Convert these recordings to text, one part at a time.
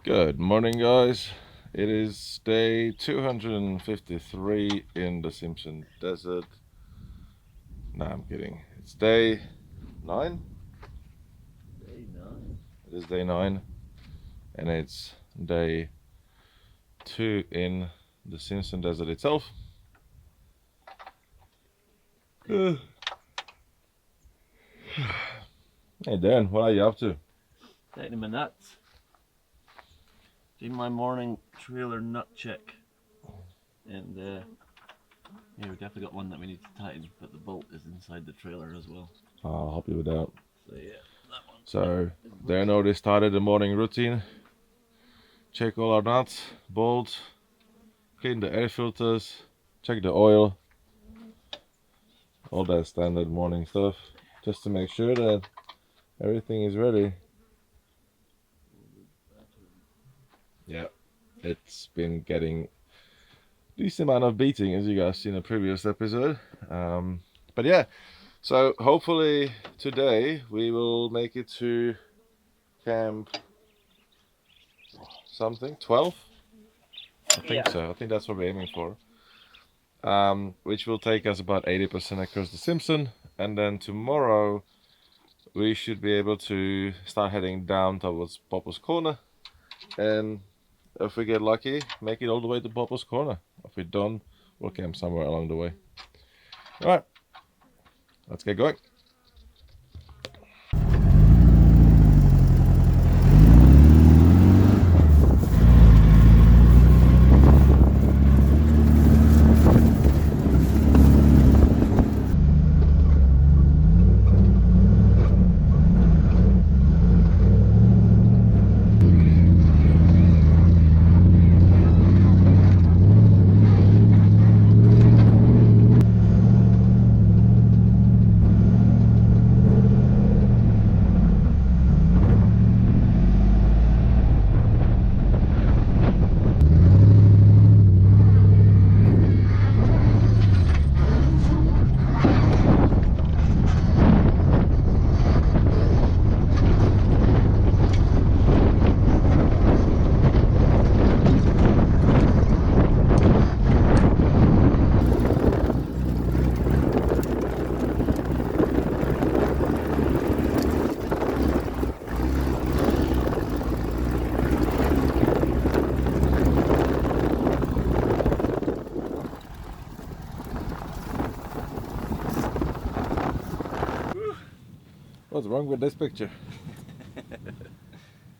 Good morning, guys. It is day 253 in the Simpson Desert. No, I'm kidding. It's day 9? Day 9. It is day 9, and it's day 2 in the Simpson Desert itself. Hey Dan, what are you up to? Tightening my nuts. Doing my morning trailer nut check. And yeah, we definitely got one that we need to tighten, but the bolt is inside the trailer as well. I'll help you with that. So yeah, that one. So Dan already started the morning routine. Check all our nuts, bolts, clean the air filters, check the oil. All that standard morning stuff, just to make sure that everything is ready. Yeah, it's been getting decent amount of beating, as you guys seen in a previous episode. But yeah, so hopefully today we will make it to camp something 12. I think so. I think that's what we're aiming for. Which will take us about 80% across the Simpson, and then tomorrow we should be able to start heading down towards Popper's Corner, and if we get lucky, make it all the way to Popper's Corner. If we don't, we'll camp somewhere along the way. Alright, let's get going. What's wrong with this picture?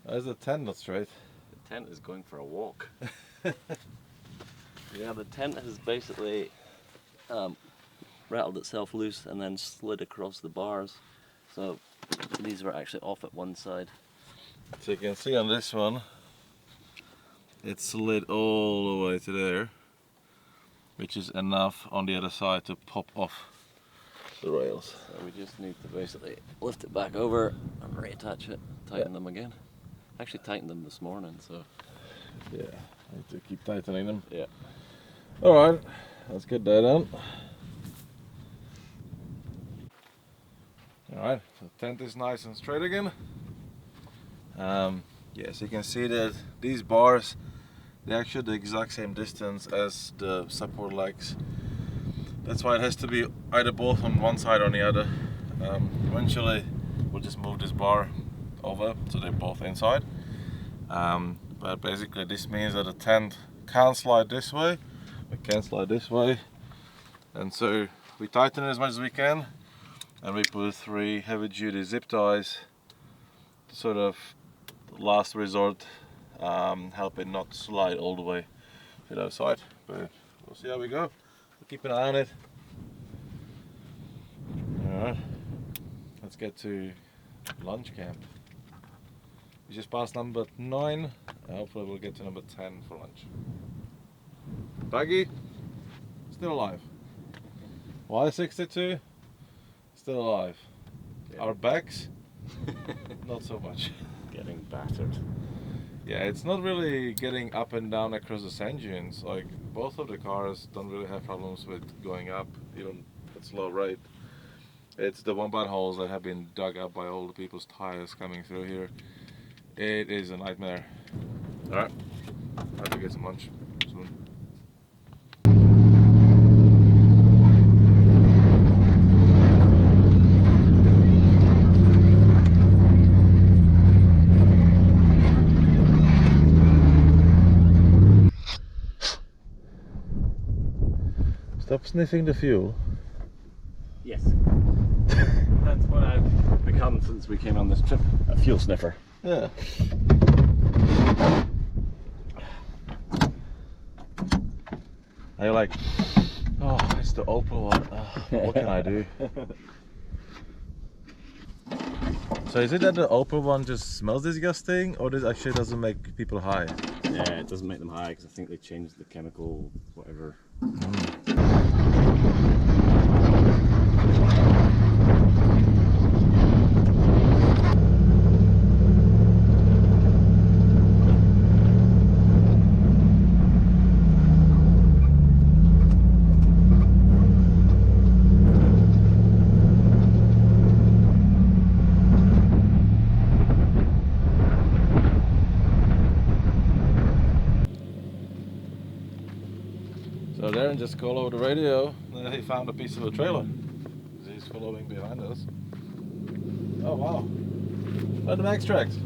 Why is the tent not straight? The tent is going for a walk. Yeah, the tent has basically rattled itself loose and then slid across the bars. So these were actually off at one side. So you can see on this one, it slid all the way to there, which is enough on the other side to pop off the rails. So we just need to basically lift it back over and reattach it, tighten them again. Actually tightened them this morning, so yeah, I need to keep tightening them. Yeah. Alright, let's get that on. Alright, so the tent is nice and straight again. Yes, you can see that these bars, they're actually the exact same distance as the support legs. That's why it has to be either both on one side or on the other. Eventually we'll just move this bar over so they're both inside. But basically this means that the tent can slide this way, we can slide this way, and so we tighten it as much as we can, and we put 3 heavy duty zip ties to sort of last resort, help it not slide all the way to the other side. But we'll see how we go. We'll keep an eye on it. Alright, let's get to lunch camp. We just passed number 9. Hopefully we'll get to number 10 for lunch. Buggy, still alive. Y62, still alive. Yeah. Our backs, not so much. Getting battered. Yeah, it's not really getting up and down across the sand dunes. Like, both of the cars don't really have problems with going up, even at slow rate. It's the wombat holes that have been dug up by all the people's tires coming through here. It is a nightmare. Alright, I have to get some lunch soon. Stop sniffing the fuel. Yes. That's what I've become since we came on this trip. A fuel sniffer. Yeah. Are you like, oh, it's the Opel one. What can I do? So is it that the Opel one just smells disgusting, or this actually doesn't make people high? Yeah, it doesn't make them high because I think they changed the chemical, whatever. So Darren just called over the radio that he found a piece of a trailer. He's following behind us. Oh wow. Random Max tracks.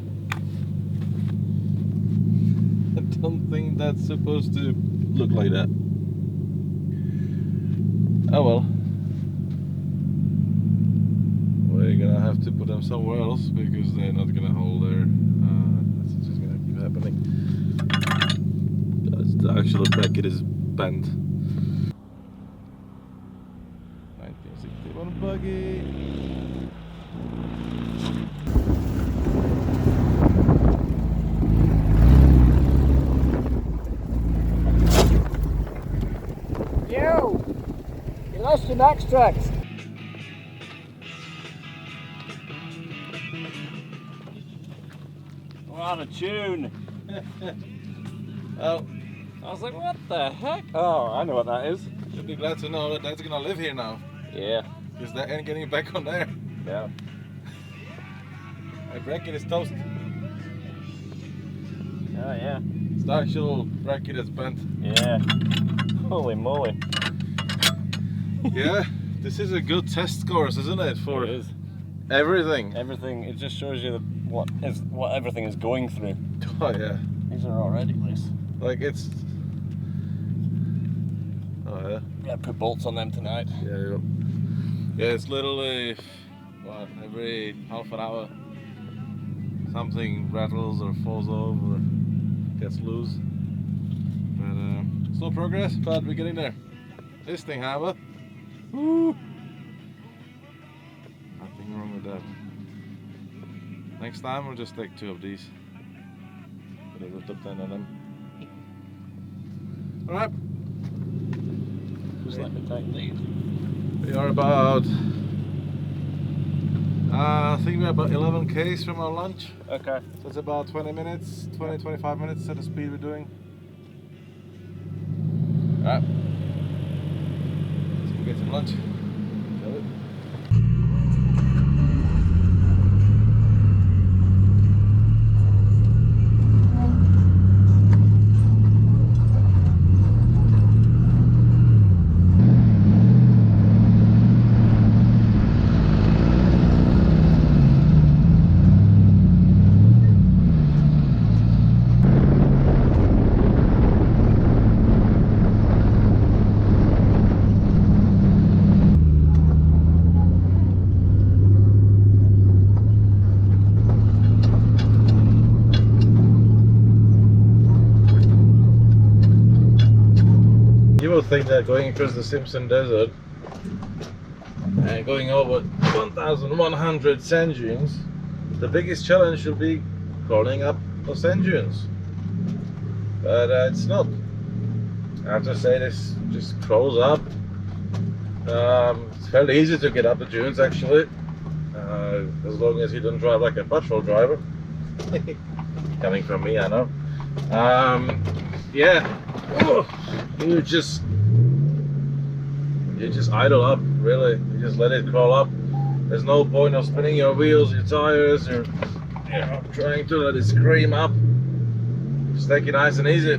I don't think that's supposed to look like that. Oh well. We're gonna have to put them somewhere else because they're not gonna hold there. That's just gonna keep happening. The actual bracket is bent. 1961 buggy. You lost your Max tracks. What a tune! Well, I was like, what the heck? Oh, I know what that is. you'll be glad to know that that's gonna live here now. Yeah. Because that ain't getting back on there. Yeah. My bracket is toast. Oh yeah. It's the actual bracket that's bent. Yeah. Holy moly. Yeah, this is a good test course, isn't it? For It is. everything. Everything, it just shows you what everything is going through. Oh yeah. These are already loose. Like it's. Oh yeah. Yeah, put bolts on them tonight. Yeah. Yeah, it's literally what, every half an hour something rattles or falls over or gets loose. But slow progress, but we're getting there. This thing, however, woo! Nothing wrong with that. Next time we'll just take 2 of these. Put a top 10 on them. Alright. Just let me tighten these. We are about, I think we're about 11 k's from our lunch. Okay. So it's about 20 minutes, 20-25 minutes at the speed we're doing. Alright. Let's go get some lunch. Shall we? You would think that going across the Simpson Desert and going over 1,100 sand dunes, the biggest challenge should be crawling up the sand dunes. But it's not. I have to say, this just crawls up. It's fairly easy to get up the dunes actually, as long as you don't drive like a patrol driver. Coming from me, I know. Yeah. Oh, you just idle up, really. You just let it crawl up. There's no point of spinning your wheels, your tires, or trying to let it scream up. Just take it nice and easy.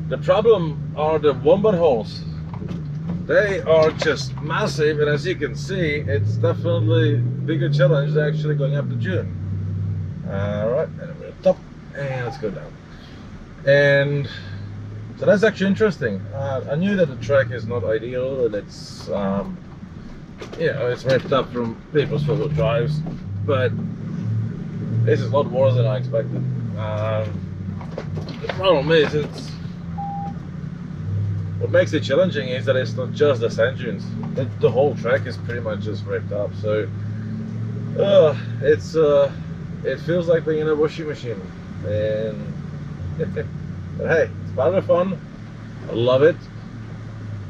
The problem are the wombat holes. They are just massive, and as you can see, it's definitely a bigger challenge than actually going up the dune. Alright, and we're top, and let's go down. And so that's actually interesting. I knew that the track is not ideal, and it's you know, it's ripped up from people's four-wheel drives, but this is a lot worse than I expected. The problem is, what makes it challenging is that it's not just the sand dunes. The whole track is pretty much just ripped up. So it feels like being in a washing machine. And but hey, it's part of the fun. I love it.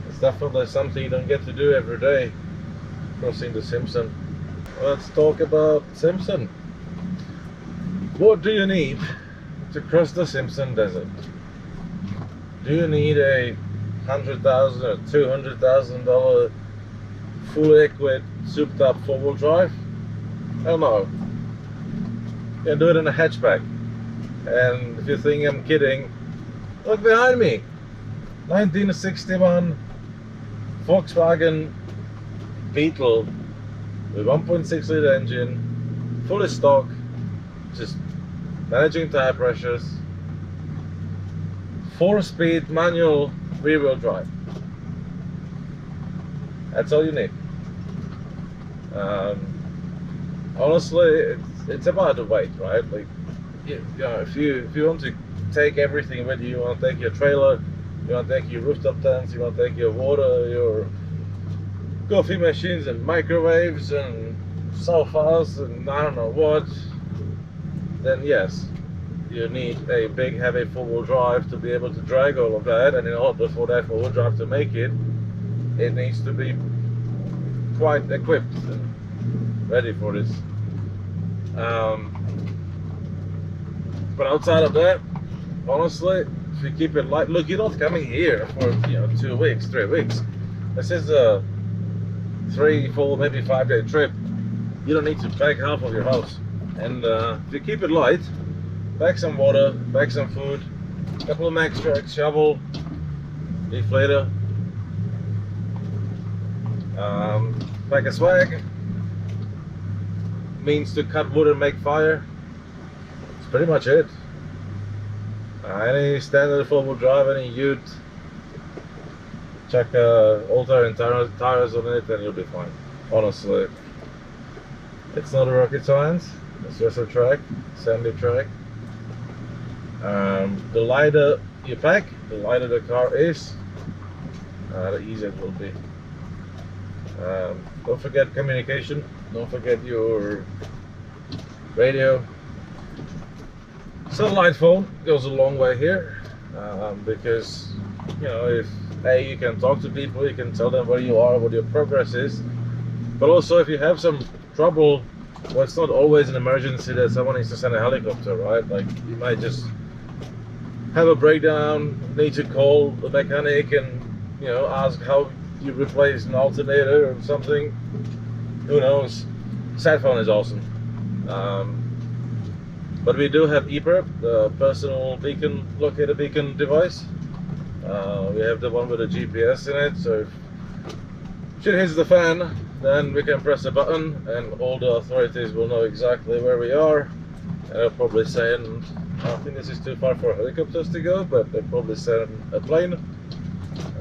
It's definitely something you don't get to do every day. Crossing the Simpson. Let's talk about Simpson. What do you need to cross the Simpson Desert? Do you need a $100,000 or $200,000 fully equipped, souped up four-wheel drive? Hell no. You can do it in a hatchback. And if you think I'm kidding, look behind me. 1961 Volkswagen Beetle with 1.6 litre engine, fully stock, just managing tire pressures, 4-speed manual rear-wheel drive. That's all you need. Honestly, it's about the weight, right? Like, you know, if you want to take everything with you, you want to take your trailer, you want to take your rooftop tents, you want to take your water, your coffee machines and microwaves and sofas and I don't know what, then yes, you need a big heavy four-wheel drive to be able to drag all of that, and in order for that four-wheel drive to make it, it needs to be quite equipped and ready for this. But outside of that, honestly, if you keep it light, look, you're not coming here for 2 weeks, 3 weeks. This is a 3, 4, maybe 5-day trip. You don't need to pack half of your house. And if you keep it light, pack some water, pack some food, a couple of max tracks, shovel, deflator, pack a swag, means to cut wood and make fire. That's pretty much it. Any standard four-wheel drive, any ute, check all-terrain and tires on it and you'll be fine. Honestly, it's not a rocket science, it's just a track, sandy track. The lighter you pack, the lighter the car is, the easier it will be. Don't forget communication, don't forget your radio. Satellite phone goes a long way here, because if you can talk to people, you can tell them where you are, what your progress is, but also if you have some trouble, well, it's not always an emergency that someone needs to send a helicopter, right? Like, you might just have a breakdown, need to call the mechanic and ask how you replace an alternator or something. Who knows? Sat phone is awesome. But we do have EPIRB, the personal beacon, locator beacon device. We have the one with a GPS in it, so if shit hits the fan, then we can press a button and all the authorities will know exactly where we are. And they'll probably send, I don't think this is too far for helicopters to go, but they'll probably send a plane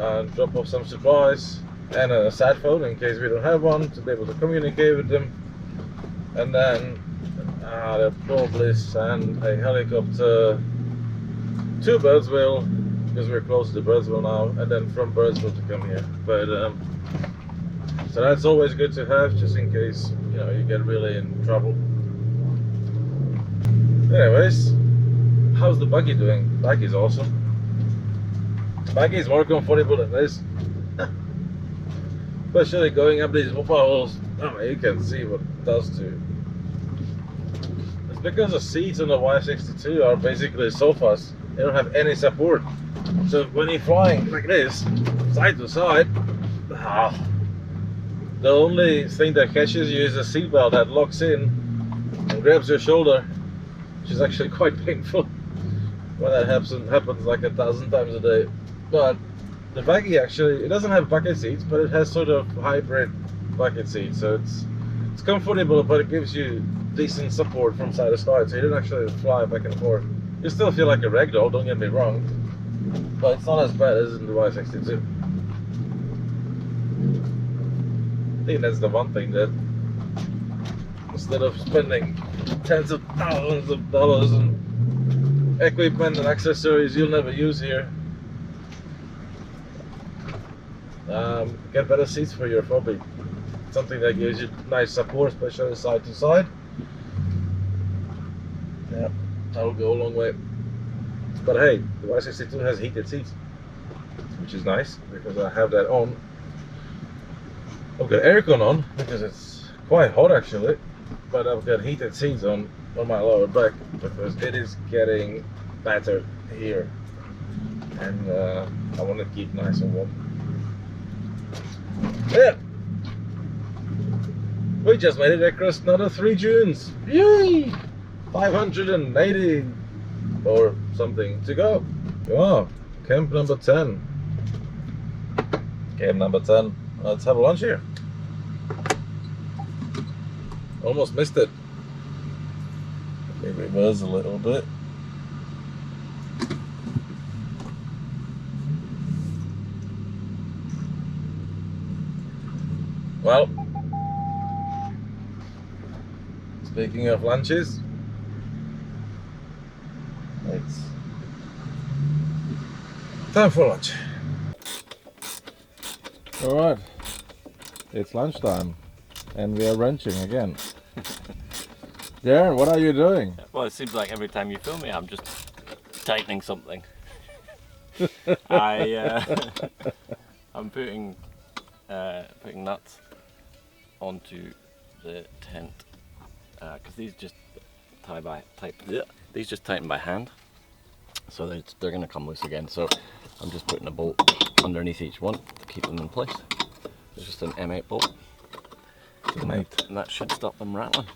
and drop off some supplies and a sat phone in case we don't have one, to be able to communicate with them. And then they'll probably send a helicopter to Birdsville, because we're close to Birdsville now, and then from Birdsville to come here. But so that's always good to have, just in case you get really in trouble. Anyways, how's the buggy doing? Buggy's awesome. Buggy's more comfortable than this. Especially going up these holes. You can see what it does to you. It's because the seats on the Y62 are basically sofas. They don't have any support. So when you're flying like this, side to side, the only thing that catches you is a seatbelt that locks in and grabs your shoulder, which is actually quite painful. Well, that happens like 1,000 times a day. But the buggy actually, it doesn't have bucket seats, but it has sort of hybrid bucket seats. So it's comfortable, but it gives you decent support from side to side. So you don't actually fly back and forth. You still feel like a ragdoll, don't get me wrong, but it's not as bad as in the Y62. I think that's the one thing that instead of spending tens of thousands of dollars on equipment and accessories you'll never use here, get better seats for your phobie. Something that gives you nice support, especially side to side. Yeah, that'll go a long way. But hey, the Y62 has heated seats, which is nice because I have that on. I've got aircon on because it's quite hot actually, but I've got heated seats on my lower back because it is getting better here, and I want to keep nice and warm. Yeah, we just made it across another 3 dunes. Yay! 580 or something to go. Oh, camp number 10. Camp number 10. Let's have a lunch here. Almost missed it. Okay, reverse a little bit. Well, speaking of lunches, it's time for lunch. Alright, it's lunchtime and we are wrenching again. Darren, what are you doing? Well, it seems like every time you film me, I'm just tightening something. I'm putting nuts onto the tent because these just tighten by hand, so they're going to come loose again. So I'm just putting a bolt underneath each one to keep them in place. It's just an M8 bolt, and that should stop them rattling.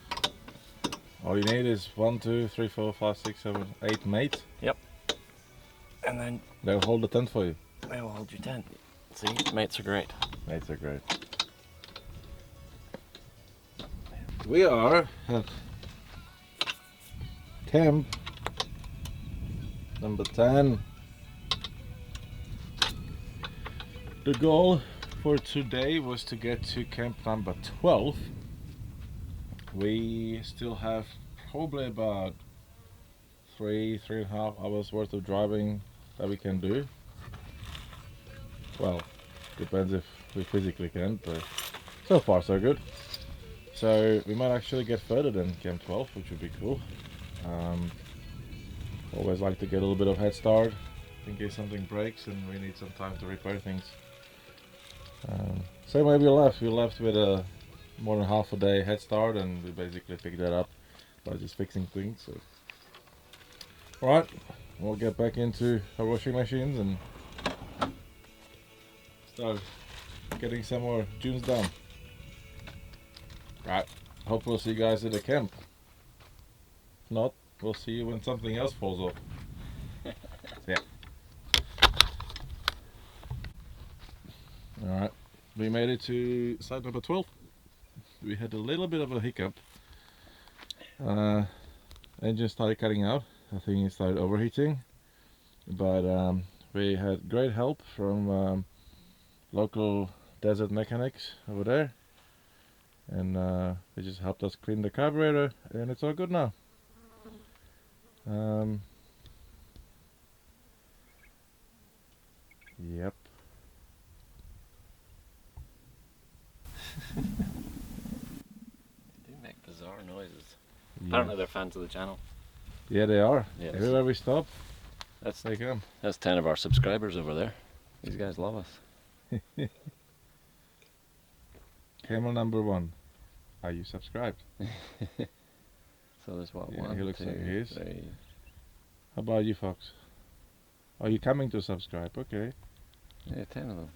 All you need is 1, 2, 3, 4, 5, 6, 7, 8 mates. Yep. And then they'll hold the tent for you. They will hold your tent. See, mates are great. Mates are great. We are at camp number 10. The goal for today was to get to camp number 12. We still have probably about 3.5 hours worth of driving that we can do. Well, depends if we physically can, but so far so good. So we might actually get further than camp 12, which would be cool. Always like to get a little bit of head start in case something breaks and we need some time to repair things. Same way we left with a more than half a day head start, and we basically picked that up by just fixing things. So, alright, we'll get back into our washing machines and start getting some more dunes done. Right, hope we'll see you guys at the camp. If not, we'll see you when something else falls off. Yeah. Alright, we made it to site number 12. We had a little bit of a hiccup. Engine started cutting out. I think it started overheating. But we had great help from local desert mechanics over there. And they just helped us clean the carburetor, and it's all good now. Yep. They do make bizarre noises. Yeah. Apparently they're fans of the channel. Yeah, they are. Yes. Everywhere we stop, they come. That's 10 of our subscribers over there. These guys love us. Camel number 1. Are you subscribed? So there's what, yeah, 1, he looks 2, like he is. 3. How about you, Fox? Are you coming to subscribe? Okay. Yeah, 10 of them.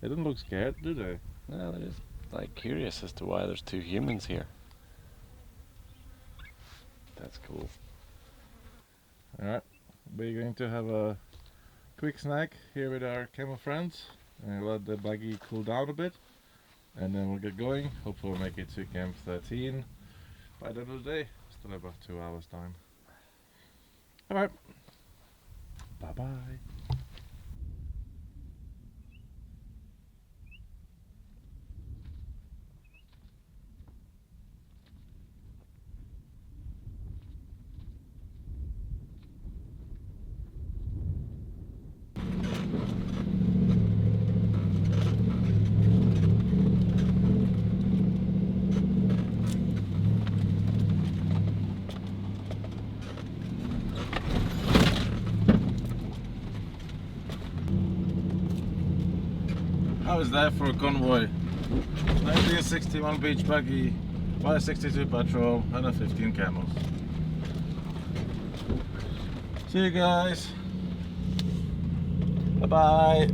They don't look scared, do they? No, they're just like curious as to why there's 2 humans here. That's cool. Alright, we're going to have a quick snack here with our camel friends and let the buggy cool down a bit, and then we'll get going. Hopefully we'll make it to Camp 13 by the end of the day. Still about 2 hours time. Alright, bye bye. How is that for a convoy? 1961 beach buggy, Y62 Patrol, 115 camels. See you guys. Bye bye.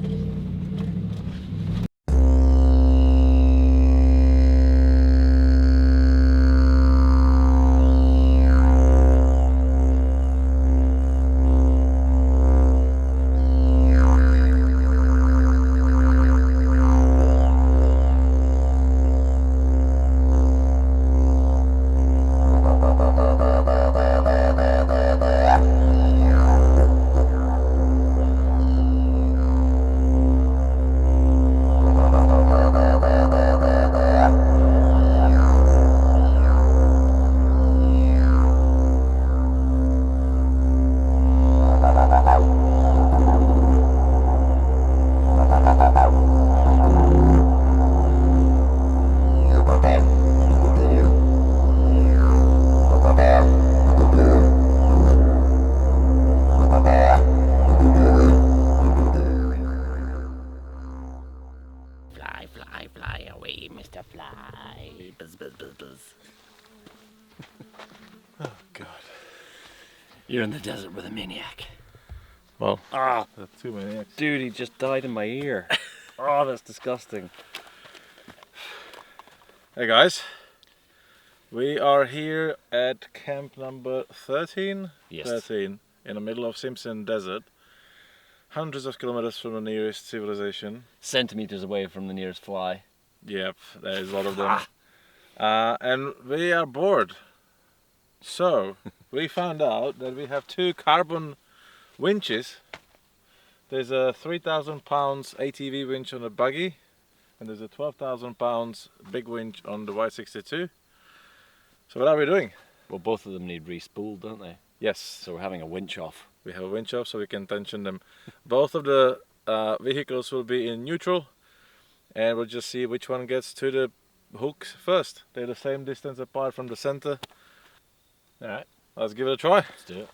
Fly away, Mr. Fly. Buzz, buzz, buzz, buzz. Oh God. You're in the desert with a maniac. Well, Ah, that's too many. dude, he just died in my ear. Oh, that's disgusting. Hey guys, we are here at camp number 13. Yes. 13 in the middle of Simpson Desert, hundreds of kilometers from the nearest civilization. Centimeters away from the nearest fly. Yep, there's a lot of them. And we are bored. So we found out that we have 2 carbon winches. There's a 3,000 pounds ATV winch on the buggy, and there's a 12,000 pounds big winch on the Y62. So what are we doing? Well, both of them need re-spooled, don't they? Yes. So we're having a winch off. We have a winch off so we can tension them. Both of the vehicles will be in neutral, and we'll just see which one gets to the hooks first. They're the same distance apart from the center. Alright. Let's give it a try. Let's do it.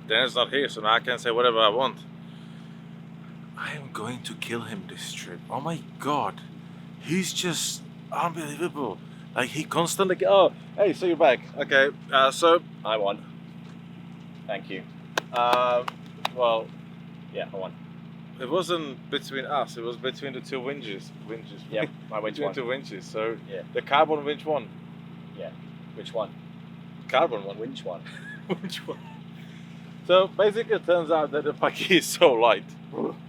Dan's not here, so now I can say whatever I want. I am going to kill him this trip. Oh my God, he's just unbelievable. Like he constantly. Oh, hey, so you're back. Okay, so I won. Thank you. well, Yeah, I won. it wasn't between us. It was between the 2 winches. Yep, my winch Between won. 2 winches. So Yeah. the carbon winch won. Yeah. Which one? Carbon one. Winch one. Which one? So basically it turns out that the buggy is so light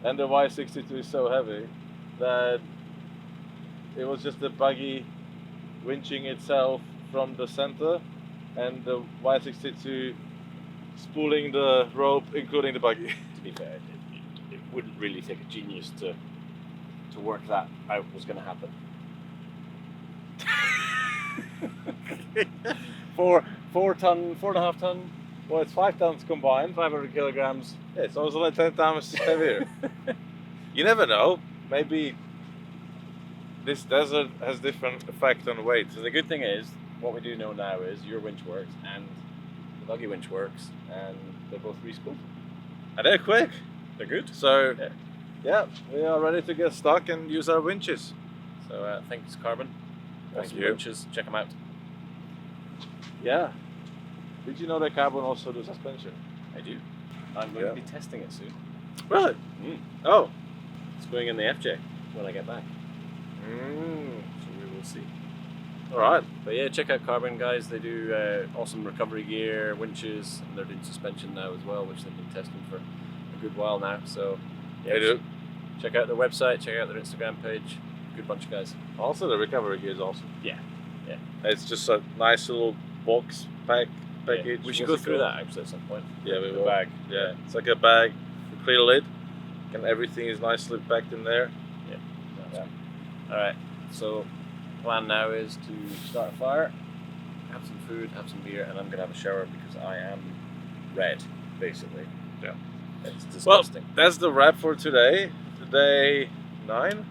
and the Y62 is so heavy that it was just the buggy winching itself from the center and the Y62 spooling the rope including the buggy. To be fair, it wouldn't really take a genius to work that out was going to happen. 4.5 ton. Well, it's 5 tons combined. 500 kilograms. Yeah, so it's only 10 times heavier. You never know. Maybe this desert has different effect on weight. So the good thing is, what we do know now is your winch works and the buggy winch works, and they're both re-spooled. And they're quick. They're good. So yeah, we are ready to get stuck and use our winches. So thanks, Carbon. Thank Awesome you. winches. Check them out. Yeah. Did you know that carbon also do suspension? I do. I'm going to be testing it soon. Really? Mm. Oh. It's going in the FJ when I get back. Mm. So we will see. All right. But yeah, check out Carbon, guys. They do awesome recovery gear, winches, and they're doing suspension now as well, which they've been testing for a good while now. So yeah, They do. check out their website, check out their Instagram page. Good bunch of guys. Also, the recovery gear is awesome. Yeah, yeah. It's just a nice little box package. Yeah. We should go through that actually at some point. Yeah, we The will. bag. Yeah, it's like a bag, a clear lid, and everything is nicely packed in there. Yeah. All right. So, plan now is to start a fire, have some food, have some beer, and I'm gonna have a shower because I am red, basically. Yeah. It's disgusting. Well, that's the wrap for today. Day 9.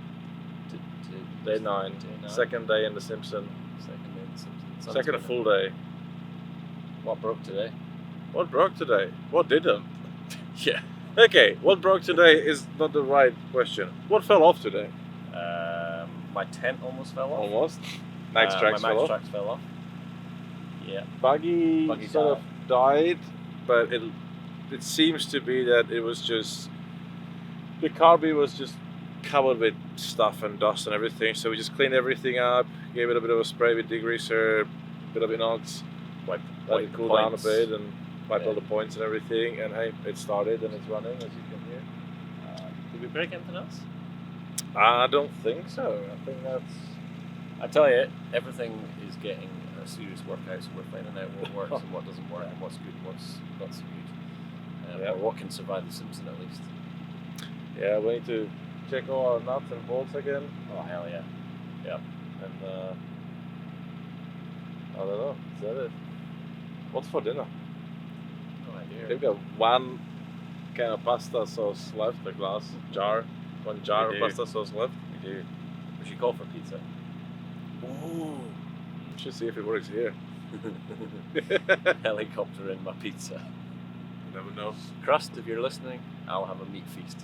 Day 9. Day 9. Second day in the Simpson. Second day in the Simpsons. Sun's Second gonna- full day. What broke today? What broke today? What didn't? Yeah. Okay, what broke today is not the right question. What fell off today? My tent almost fell off. Almost. Max tracks my fell Max off. tracks fell off. Yeah. Buggy Buggy sort of died, but it seems to be that it was just the carby was just covered with stuff and dust and everything. So we just cleaned everything up, gave it a bit of a spray with degreaser, a bit of inox, let it cool down a bit, and wiped all the points and everything. And hey, it started and it's running, as you can hear. Did we break anything else? I don't think so. I think that's. I tell you, everything is getting a serious workout, so we're finding out what works and what doesn't work, and what's good and what's not so good. Or what can survive the Simpson at least. Yeah, we need to check all our nuts and bolts again. Oh, hell yeah. Yeah. And I don't know. Is that it? What's for dinner? No idea. We've got one kind of pasta sauce left, a jar. One jar We of do. pasta sauce left. We do. We should call for pizza. Ooh. Should see if it works here. Helicopter in my pizza. You never know. Crust, if you're listening, I'll have a meat feast.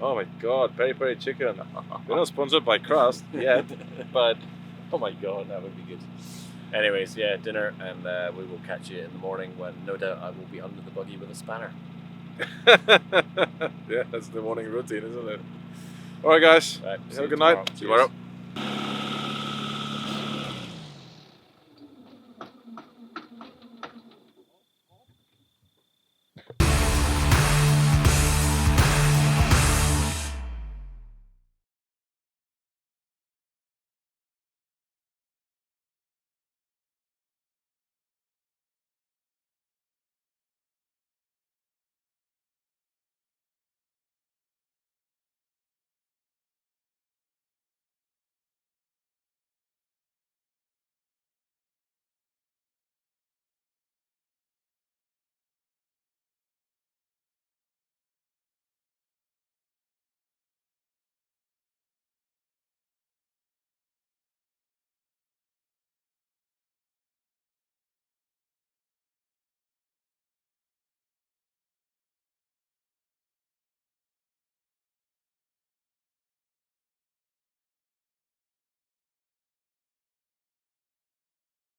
Oh my god, peri peri chicken. We're not sponsored by Crust yet, but oh my god. That would be good. Anyways, yeah, dinner, and we will catch you in the morning when no doubt I will be under the buggy with a spanner. Yeah, that's the morning routine, isn't it? Alright guys, Right, see have a you good night. tomorrow. See you tomorrow. Cheers.